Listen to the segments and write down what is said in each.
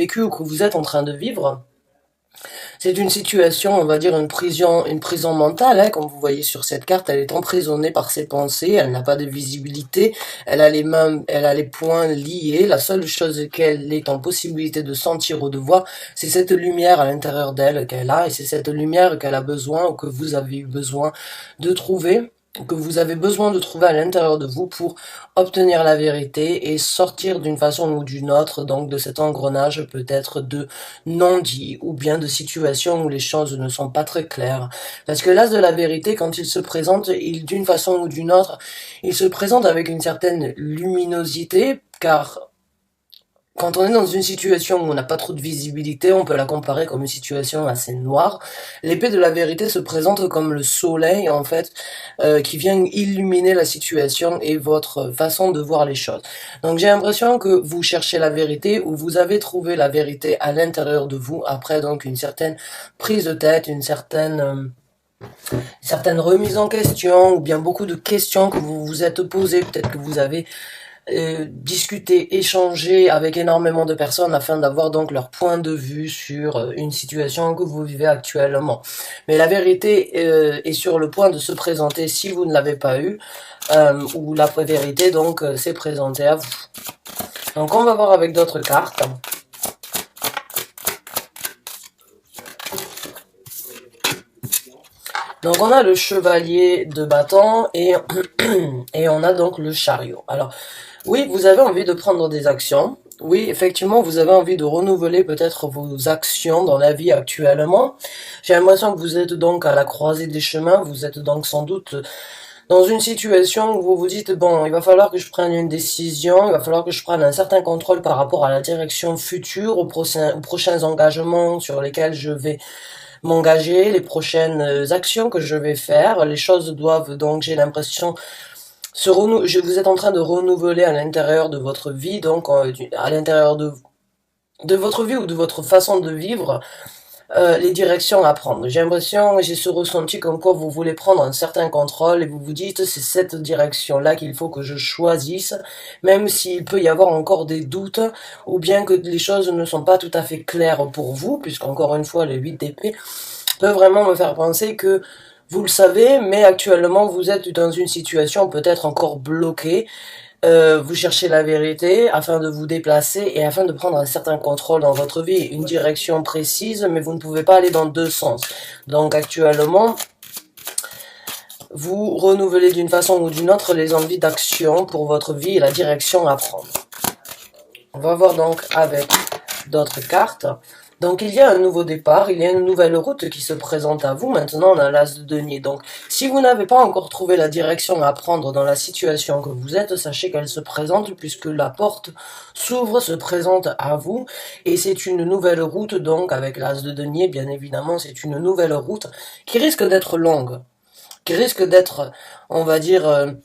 vécu ou que vous êtes en train de vivre. C'est une situation, on va dire une prison mentale, hein, comme vous voyez sur cette carte, elle est emprisonnée par ses pensées, elle n'a pas de visibilité, elle a les mains, elle a les poings liés, la seule chose qu'elle est en possibilité de sentir ou de voir, c'est cette lumière à l'intérieur d'elle qu'elle a, et c'est cette lumière qu'elle a besoin, ou que vous avez eu besoin de trouver, que vous avez besoin de trouver à l'intérieur de vous pour obtenir la vérité et sortir d'une façon ou d'une autre, donc de cet engrenage peut-être de non-dit ou bien de situations où les choses ne sont pas très claires. Parce que l'as de la vérité, quand il se présente, d'une façon ou d'une autre, il se présente avec une certaine luminosité, car quand on est dans une situation où on n'a pas trop de visibilité, on peut la comparer comme une situation assez noire. L'épée de la vérité se présente comme le soleil, en fait, qui vient illuminer la situation et votre façon de voir les choses. Donc j'ai l'impression que vous cherchez la vérité ou vous avez trouvé la vérité à l'intérieur de vous après donc une certaine prise de tête, une certaine remise en question ou bien beaucoup de questions que vous vous êtes posées, peut-être que vous avez discuter, échanger avec énormément de personnes afin d'avoir donc leur point de vue sur une situation que vous vivez actuellement. Mais la vérité est sur le point de se présenter si vous ne l'avez pas eu, ou la vérité donc s'est présentée à vous. Donc on va voir avec d'autres cartes. Donc on a le chevalier de bâton et, et on a donc le chariot. Alors oui, vous avez envie de prendre des actions. Oui, effectivement, vous avez envie de renouveler peut-être vos actions dans la vie actuellement. J'ai l'impression que vous êtes donc à la croisée des chemins. Vous êtes donc sans doute dans une situation où vous vous dites, bon, il va falloir que je prenne une décision, il va falloir que je prenne un certain contrôle par rapport à la direction future, aux prochains engagements sur lesquels je vais m'engager, les prochaines actions que je vais faire. Les choses doivent donc, j'ai l'impression, vous êtes en train de renouveler à l'intérieur de votre vie, donc à l'intérieur de votre vie ou de votre façon de vivre, les directions à prendre. J'ai l'impression, j'ai ce ressenti comme quoi vous voulez prendre un certain contrôle et vous vous dites c'est cette direction-là qu'il faut que je choisisse, même s'il peut y avoir encore des doutes ou bien que les choses ne sont pas tout à fait claires pour vous, puisqu'encore une fois, les 8 d'épée peut vraiment me faire penser que vous le savez, mais actuellement vous êtes dans une situation peut-être encore bloquée. Vous cherchez la vérité afin de vous déplacer et afin de prendre un certain contrôle dans votre vie, une direction précise, mais vous ne pouvez pas aller dans deux sens. Donc actuellement, vous renouvelez d'une façon ou d'une autre les envies d'action pour votre vie et la direction à prendre. On va voir donc avec d'autres cartes. Donc il y a un nouveau départ, il y a une nouvelle route qui se présente à vous. Maintenant on a l'as de denier. Donc si vous n'avez pas encore trouvé la direction à prendre dans la situation que vous êtes, sachez qu'elle se présente puisque la porte s'ouvre, se présente à vous. Et c'est une nouvelle route donc avec l'as de denier, bien évidemment c'est une nouvelle route qui risque d'être longue. Qui risque d'être, on va dire...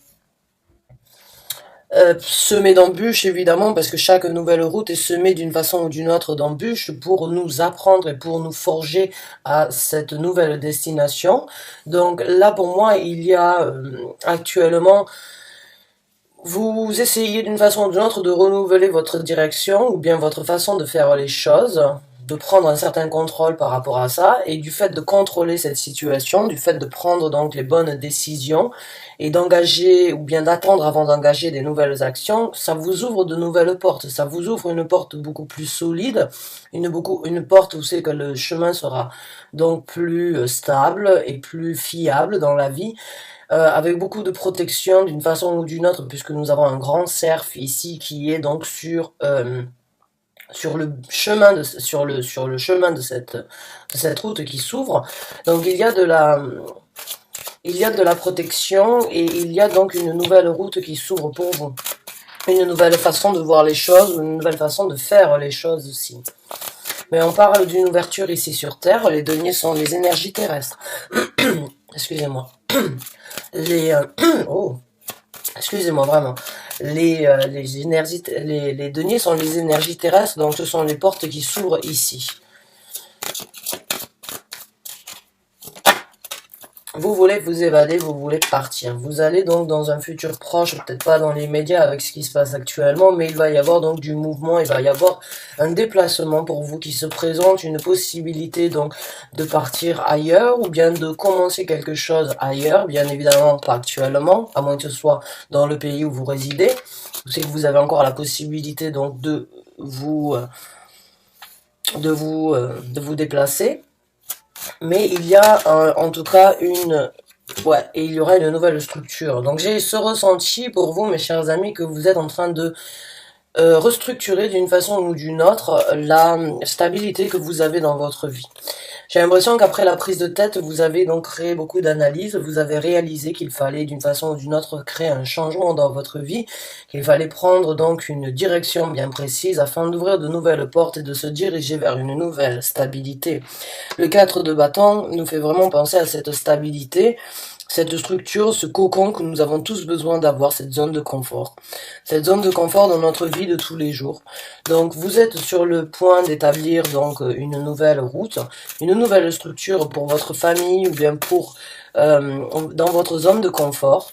semé d'embûches évidemment parce que chaque nouvelle route est semée d'une façon ou d'une autre d'embûches pour nous apprendre et pour nous forger à cette nouvelle destination. Donc là pour moi il y a actuellement, vous essayez d'une façon ou d'une autre de renouveler votre direction ou bien votre façon de faire les choses, de prendre un certain contrôle par rapport à ça, et du fait de contrôler cette situation, du fait de prendre donc les bonnes décisions, et d'engager, ou bien d'attendre avant d'engager des nouvelles actions, ça vous ouvre de nouvelles portes, ça vous ouvre une porte beaucoup plus solide, une porte où c'est que le chemin sera donc plus stable et plus fiable dans la vie, avec beaucoup de protection d'une façon ou d'une autre, puisque nous avons un grand cerf ici qui est donc sur le chemin de cette route qui s'ouvre. Donc il y a de la protection et il y a donc une nouvelle route qui s'ouvre pour vous. Une nouvelle façon de voir les choses, une nouvelle façon de faire les choses aussi. Mais on parle d'une ouverture ici sur Terre, les deniers sont les énergies terrestres. Excusez-moi. Oh, excusez-moi vraiment. Les deniers sont les énergies terrestres, donc ce sont les portes qui s'ouvrent ici. vous voulez vous évader, vous voulez partir. Vous allez donc dans un futur proche, peut-être pas dans les médias avec ce qui se passe actuellement, mais il va y avoir donc du mouvement, il va y avoir un déplacement pour vous qui se présente, une possibilité donc de partir ailleurs ou bien de commencer quelque chose ailleurs, bien évidemment pas actuellement, à moins que ce soit dans le pays où vous résidez. C'est que vous avez encore la possibilité donc de vous déplacer. Mais il y a en tout cas ouais, et il y aura une nouvelle structure. Donc j'ai ce ressenti pour vous, mes chers amis, que vous êtes en train de restructurer d'une façon ou d'une autre la stabilité que vous avez dans votre vie. J'ai l'impression qu'après la prise de tête, vous avez donc créé beaucoup d'analyses, vous avez réalisé qu'il fallait d'une façon ou d'une autre créer un changement dans votre vie, qu'il fallait prendre donc une direction bien précise afin d'ouvrir de nouvelles portes et de se diriger vers une nouvelle stabilité. Le 4 de bâton nous fait vraiment penser à cette stabilité, cette structure, ce cocon que nous avons tous besoin d'avoir, cette zone de confort. Cette zone de confort dans notre vie de tous les jours. Donc vous êtes sur le point d'établir donc une nouvelle route, une nouvelle structure pour votre famille ou bien pour dans votre zone de confort.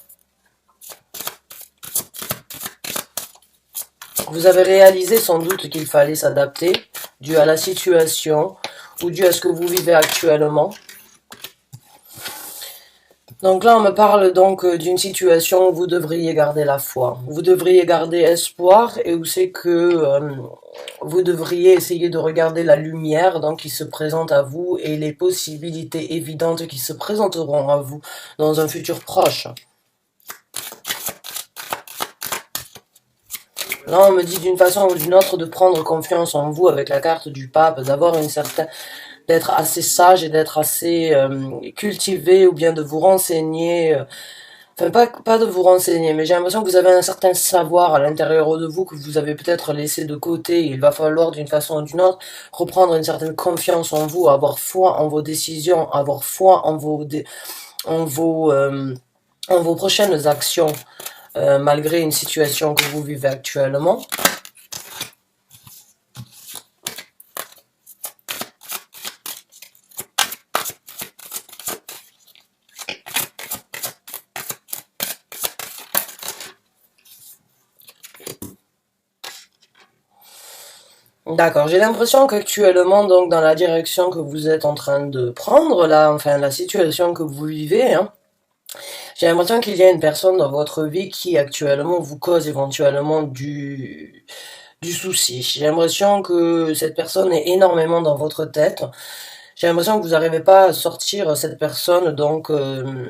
Vous avez réalisé sans doute qu'il fallait s'adapter dû à la situation ou dû à ce que vous vivez actuellement. Donc là, on me parle donc d'une situation où vous devriez garder la foi, vous devriez garder espoir et où c'est que vous devriez essayer de regarder la lumière donc qui se présente à vous et les possibilités évidentes qui se présenteront à vous dans un futur proche. Là, on me dit d'une façon ou d'une autre de prendre confiance en vous avec la carte du pape, d'avoir une certaine, d'être assez sage et d'être assez cultivé ou bien de vous renseigner. Enfin, pas de vous renseigner, mais j'ai l'impression que vous avez un certain savoir à l'intérieur de vous que vous avez peut-être laissé de côté. Il va falloir d'une façon ou d'une autre reprendre une certaine confiance en vous, avoir foi en vos décisions, avoir foi en en vos, en vos prochaines actions. Malgré une situation que vous vivez actuellement. D'accord, j'ai l'impression qu'actuellement, donc dans la direction que vous êtes en train de prendre, là, enfin la situation que vous vivez, hein, j'ai l'impression qu'il y a une personne dans votre vie qui actuellement vous cause éventuellement du souci. J'ai l'impression que cette personne est énormément dans votre tête. J'ai l'impression que vous n'arrivez pas à sortir cette personne donc de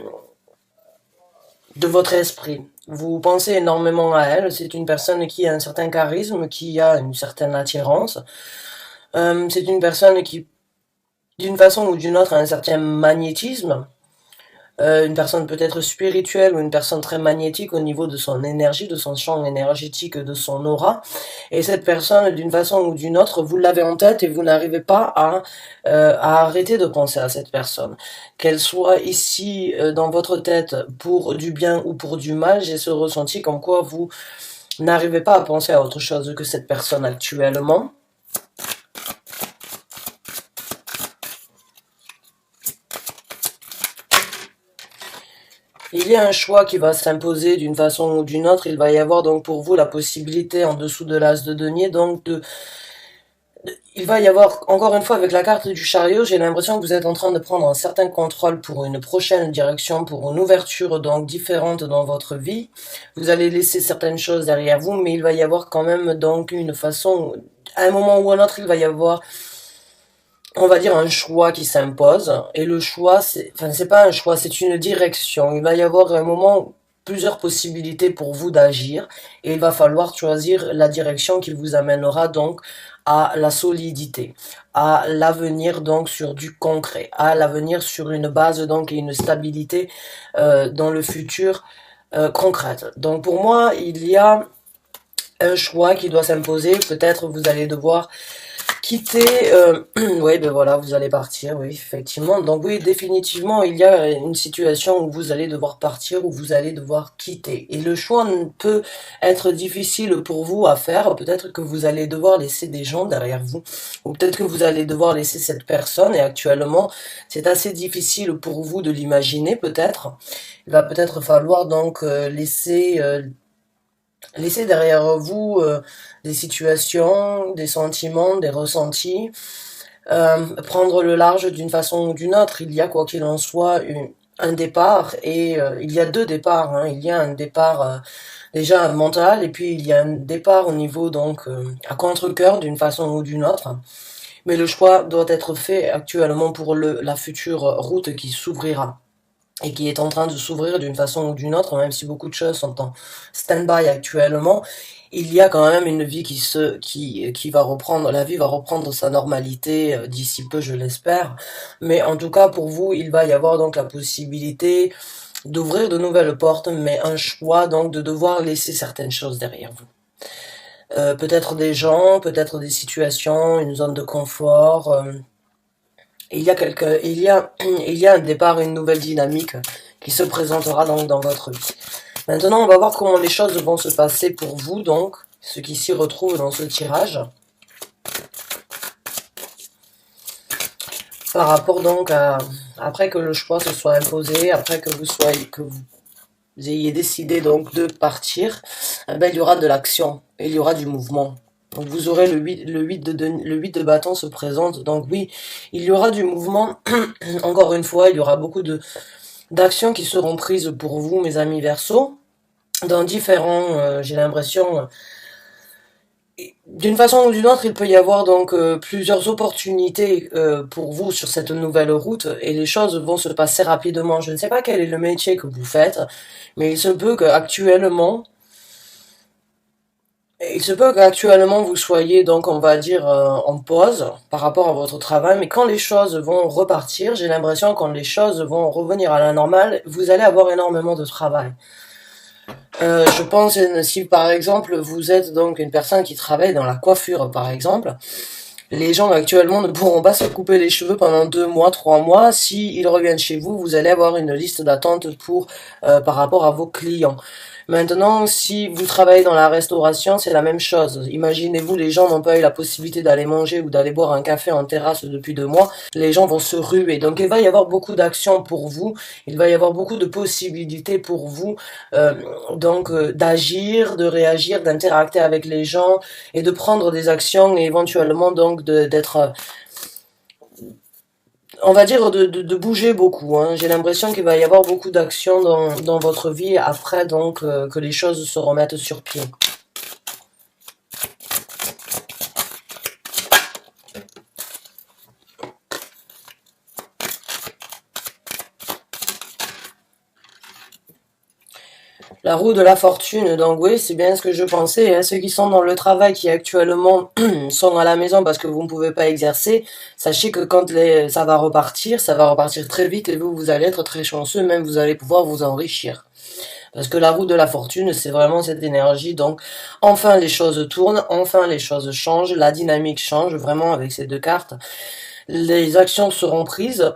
votre esprit. Vous pensez énormément à elle. C'est une personne qui a un certain charisme, qui a une certaine attirance. C'est une personne qui, d'une façon ou d'une autre, a un certain magnétisme. Une personne peut-être spirituelle ou une personne très magnétique au niveau de son énergie, de son champ énergétique, de son aura. Et cette personne, d'une façon ou d'une autre, vous l'avez en tête et vous n'arrivez pas à arrêter de penser à cette personne. Qu'elle soit ici dans votre tête pour du bien ou pour du mal, j'ai ce ressenti comme quoi vous n'arrivez pas à penser à autre chose que cette personne actuellement. Il y a un choix qui va s'imposer d'une façon ou d'une autre. Il va y avoir donc pour vous la possibilité en dessous de l'as de denier donc il va y avoir, encore une fois, avec la carte du chariot, j'ai l'impression que vous êtes en train de prendre un certain contrôle pour une prochaine direction, pour une ouverture donc différente dans votre vie. Vous allez laisser certaines choses derrière vous, mais il va y avoir quand même donc une façon, à un moment ou à un autre, il va y avoir, on va dire, un choix qui s'impose. Et le choix, c'est pas un choix, c'est une direction. Il va y avoir un moment, plusieurs possibilités pour vous d'agir. Et il va falloir choisir la direction qui vous amènera donc à la solidité, à l'avenir donc sur du concret, à l'avenir sur une base donc et une stabilité dans le futur concrète. Donc pour moi, il y a un choix qui doit s'imposer. Peut-être vous allez devoir quitter, oui, ben voilà, vous allez partir, oui, effectivement. Donc oui, définitivement, il y a une situation où vous allez devoir partir, où vous allez devoir quitter. Et le choix peut être difficile pour vous à faire. Peut-être que vous allez devoir laisser des gens derrière vous, ou peut-être que vous allez devoir laisser cette personne. Et actuellement, c'est assez difficile pour vous de l'imaginer, peut-être. Il va peut-être falloir donc laisser derrière vous des situations, des sentiments, des ressentis, prendre le large d'une façon ou d'une autre. Il y a quoi qu'il en soit un départ et il y a deux départs. Hein. Il y a un départ déjà mental et puis il y a un départ au niveau donc à contre-cœur d'une façon ou d'une autre. Mais le choix doit être fait actuellement pour la future route qui s'ouvrira et qui est en train de s'ouvrir d'une façon ou d'une autre, même si beaucoup de choses sont en stand-by actuellement, il y a quand même une vie qui va reprendre, la vie va reprendre sa normalité d'ici peu, je l'espère. Mais en tout cas, pour vous, il va y avoir donc la possibilité d'ouvrir de nouvelles portes, mais un choix donc de devoir laisser certaines choses derrière vous. Peut-être des gens, peut-être des situations, une zone de confort, il y a un départ, une nouvelle dynamique qui se présentera donc dans votre vie. Maintenant, on va voir comment les choses vont se passer pour vous, donc, ce qui s'y retrouve dans ce tirage. Par rapport donc à, après que le choix se soit imposé, après que vous ayez décidé donc de partir, eh ben, il y aura de l'action, et il y aura du mouvement. Donc vous aurez le 8 de bâton se présente, donc oui, il y aura du mouvement, encore une fois, il y aura beaucoup d'actions qui seront prises pour vous, mes amis Verseau, dans différents, j'ai l'impression, d'une façon ou d'une autre, il peut y avoir donc plusieurs opportunités pour vous sur cette nouvelle route, et les choses vont se passer rapidement. Je ne sais pas quel est le métier que vous faites, mais il se peut qu'actuellement vous soyez donc, on va dire, en pause par rapport à votre travail, mais quand les choses vont repartir, j'ai l'impression que quand les choses vont revenir à la normale, vous allez avoir énormément de travail. Je pense, si par exemple vous êtes donc une personne qui travaille dans la coiffure par exemple, les gens actuellement ne pourront pas se couper les cheveux pendant 2 mois, 3 mois. Si ils reviennent chez vous, vous allez avoir une liste d'attente par rapport à vos clients. Maintenant, si vous travaillez dans la restauration, c'est la même chose. Imaginez-vous, les gens n'ont pas eu la possibilité d'aller manger ou d'aller boire un café en terrasse depuis 2 mois. Les gens vont se ruer. Donc, il va y avoir beaucoup d'actions pour vous. Il va y avoir beaucoup de possibilités pour vous, d'agir, de réagir, d'interacter avec les gens et de prendre des actions et éventuellement donc d'être on va dire de bouger beaucoup. Hein. J'ai l'impression qu'il va y avoir beaucoup d'actions dans votre vie après donc que les choses se remettent sur pied. La roue de la fortune, donc oui, c'est bien ce que je pensais. Hein. Ceux qui sont dans le travail, qui actuellement sont à la maison parce que vous ne pouvez pas exercer, sachez que quand ça va repartir très vite et vous allez être très chanceux, même vous allez pouvoir vous enrichir. Parce que la roue de la fortune, c'est vraiment cette énergie. Donc, enfin les choses tournent, enfin les choses changent, la dynamique change vraiment avec ces deux cartes. Les actions seront prises,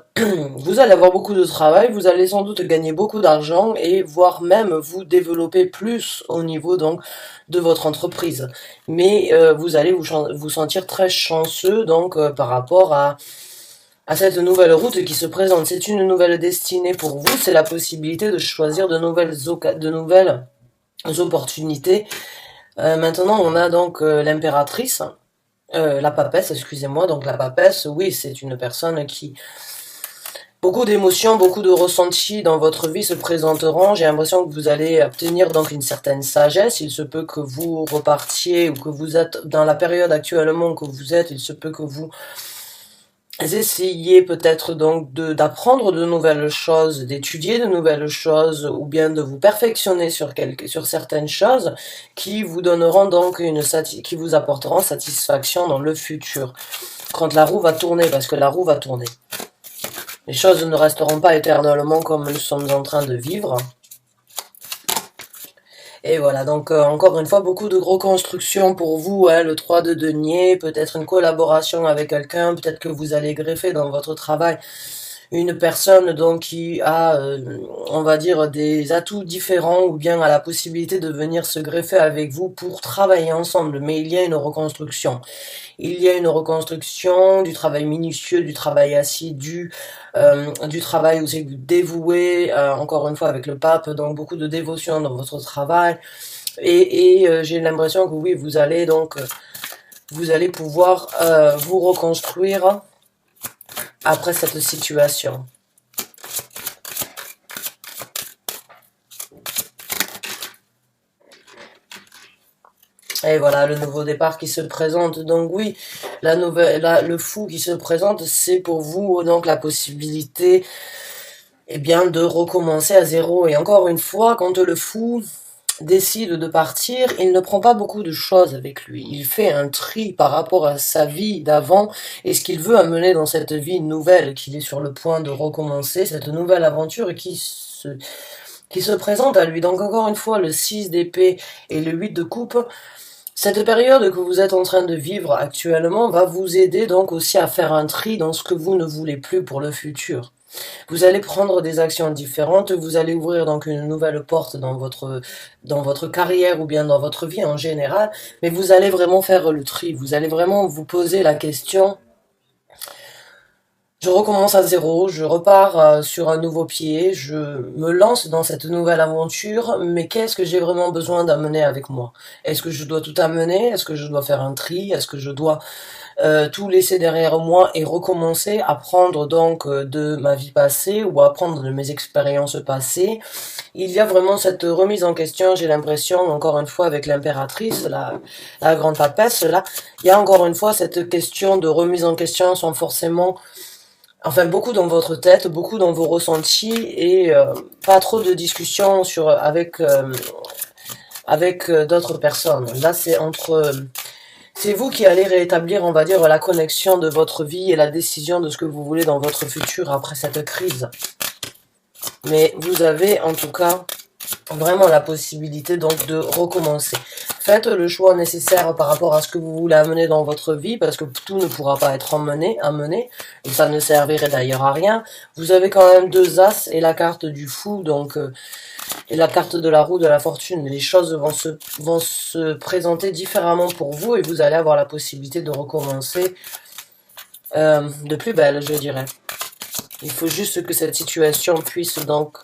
vous allez avoir beaucoup de travail, vous allez sans doute gagner beaucoup d'argent et voire même vous développer plus au niveau donc de votre entreprise. Mais vous allez vous sentir très chanceux donc par rapport à cette nouvelle route qui se présente. C'est une nouvelle destinée pour vous, c'est la possibilité de choisir de nouvelles opportunités. Maintenant, on a donc l'impératrice, la papesse, excusez-moi. Donc la papesse, oui, c'est une personne qui... Beaucoup d'émotions, beaucoup de ressentis dans votre vie se présenteront. J'ai l'impression que vous allez obtenir donc une certaine sagesse. Il se peut que vous repartiez ou que vous êtes dans la période actuellement que vous êtes, il se peut que vous essayez peut-être donc d'apprendre de nouvelles choses, d'étudier de nouvelles choses, ou bien de vous perfectionner sur certaines choses qui vous donneront donc qui vous apporteront satisfaction dans le futur. Quand la roue va tourner, parce que la roue va tourner. Les choses ne resteront pas éternellement comme nous sommes en train de vivre. Et voilà, donc encore une fois, beaucoup de reconstruction pour vous, hein, le 3 de denier, peut-être une collaboration avec quelqu'un, peut-être que vous allez greffer dans votre travail une personne donc qui a, on va dire, des atouts différents ou bien a la possibilité de venir se greffer avec vous pour travailler ensemble. Mais il y a une reconstruction. Il y a une reconstruction du travail minutieux, du travail assidu, du travail où c'est dévoué, encore une fois avec le pape, donc beaucoup de dévotion dans votre travail. Et j'ai l'impression que oui, vous allez donc, vous allez pouvoir vous reconstruire après cette situation. Et voilà, le nouveau départ qui se présente. Donc oui, le fou qui se présente, c'est pour vous donc la possibilité, eh bien, de recommencer à zéro. Et encore une fois, quand le fou décide de partir, il ne prend pas beaucoup de choses avec lui. Il fait un tri par rapport à sa vie d'avant et ce qu'il veut amener dans cette vie nouvelle qu'il est sur le point de recommencer, cette nouvelle aventure qui se présente à lui. Donc encore une fois, le 6 d'épée et le 8 de coupe, cette période que vous êtes en train de vivre actuellement va vous aider donc aussi à faire un tri dans ce que vous ne voulez plus pour le futur. Vous allez prendre des actions différentes, vous allez ouvrir donc une nouvelle porte dans votre carrière ou bien dans votre vie en général, mais vous allez vraiment faire le tri, vous allez vraiment vous poser la question: je recommence à zéro, je repars sur un nouveau pied, je me lance dans cette nouvelle aventure, mais qu'est-ce que j'ai vraiment besoin d'amener avec moi? Est-ce que je dois tout amener? Est-ce que je dois faire un tri? Est-ce que je dois tout laisser derrière moi et recommencer, apprendre donc de ma vie passée ou apprendre de mes expériences passées? Il y a vraiment cette remise en question, j'ai l'impression, encore une fois avec l'impératrice, la grande papesse, là, il y a encore une fois cette question de remise en question sans forcément... Enfin, beaucoup dans votre tête, beaucoup dans vos ressentis et pas trop de discussions avec d'autres personnes. Là, c'est vous qui allez rétablir, on va dire, la connexion de votre vie et la décision de ce que vous voulez dans votre futur après cette crise. Mais vous avez en tout cas vraiment la possibilité donc de recommencer. Faites le choix nécessaire par rapport à ce que vous voulez amener dans votre vie, parce que tout ne pourra pas être amené, et ça ne servirait d'ailleurs à rien. Vous avez quand même 2 as et la carte du fou, donc et la carte de la roue de la fortune. Les choses vont se présenter différemment pour vous et vous allez avoir la possibilité de recommencer de plus belle, je dirais. Il faut juste que cette situation puisse donc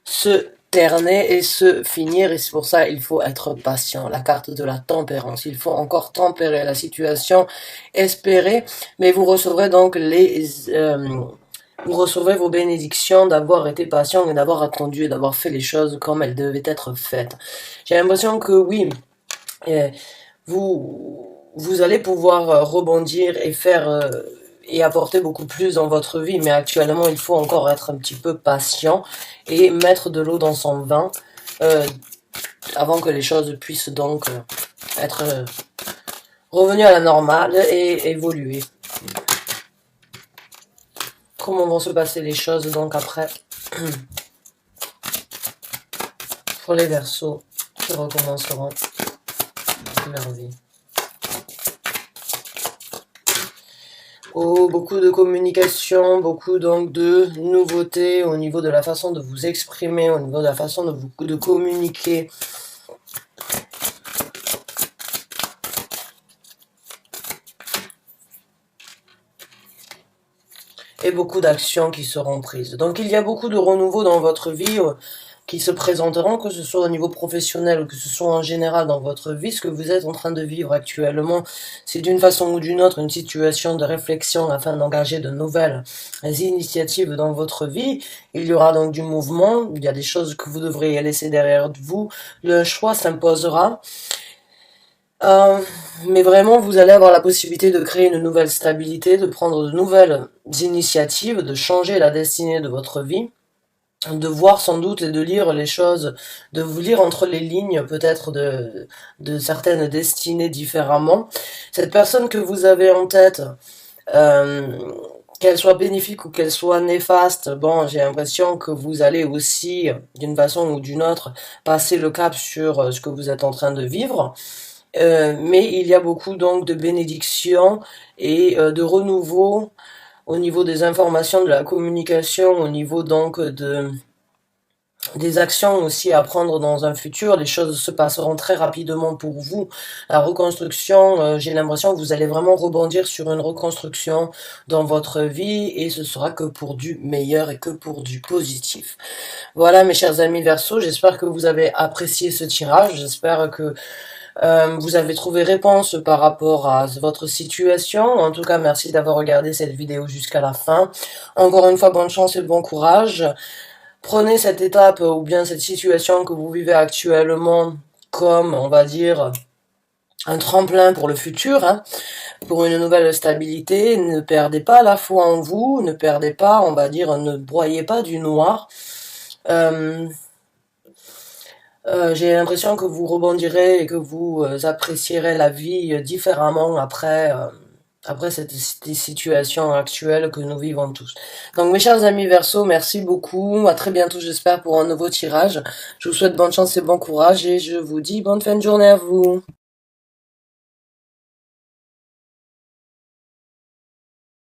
se terner et se finir, et c'est pour ça il faut être patient. La carte de la tempérance, il faut encore tempérer la situation, espérer, mais vous recevrez donc vous recevrez vos bénédictions d'avoir été patient et d'avoir attendu et d'avoir fait les choses comme elles devaient être faites. J'ai l'impression que oui, vous allez pouvoir rebondir et faire et apporter beaucoup plus dans votre vie, mais actuellement il faut encore être un petit peu patient et mettre de l'eau dans son vin avant que les choses puissent donc être revenues à la normale et évoluer. Comment vont se passer les choses donc après pour les Verseaux qui recommenceront leur vie? Oh, beaucoup de communication, beaucoup donc de nouveautés au niveau de la façon de vous exprimer, au niveau de la façon de communiquer. Et beaucoup d'actions qui seront prises. Donc il y a beaucoup de renouveau dans votre vie qui se présenteront, que ce soit au niveau professionnel ou que ce soit en général dans votre vie. Ce que vous êtes en train de vivre actuellement, c'est d'une façon ou d'une autre une situation de réflexion afin d'engager de nouvelles initiatives dans votre vie. Il y aura donc du mouvement, il y a des choses que vous devriez laisser derrière vous. Le choix s'imposera. Mais vraiment, vous allez avoir la possibilité de créer une nouvelle stabilité, de prendre de nouvelles initiatives, de changer la destinée de votre vie, de voir sans doute et de lire les choses, de vous lire entre les lignes peut-être de certaines destinées différemment. Cette personne que vous avez en tête, qu'elle soit bénéfique ou qu'elle soit néfaste, bon, j'ai l'impression que vous allez aussi, d'une façon ou d'une autre, passer le cap sur ce que vous êtes en train de vivre. Mais il y a beaucoup donc de bénédictions et de renouveau au niveau des informations, de la communication, au niveau donc des actions aussi à prendre dans un futur. Les choses se passeront très rapidement pour vous. La reconstruction, j'ai l'impression que vous allez vraiment rebondir sur une reconstruction dans votre vie et ce sera que pour du meilleur et que pour du positif. Voilà mes chers amis Verseau, j'espère que vous avez apprécié ce tirage, j'espère que vous avez trouvé réponse par rapport à votre situation. En tout cas, merci d'avoir regardé cette vidéo jusqu'à la fin. Encore une fois, bonne chance et bon courage. Prenez cette étape ou bien cette situation que vous vivez actuellement comme, on va dire, un tremplin pour le futur, hein, pour une nouvelle stabilité. Ne perdez pas la foi en vous, ne perdez pas, on va dire, ne broyez pas du noir. J'ai l'impression que vous rebondirez et que vous apprécierez la vie différemment après cette situation actuelle que nous vivons tous. Donc mes chers amis Verseau, merci beaucoup. À très bientôt j'espère pour un nouveau tirage. Je vous souhaite bonne chance et bon courage et je vous dis bonne fin de journée à vous.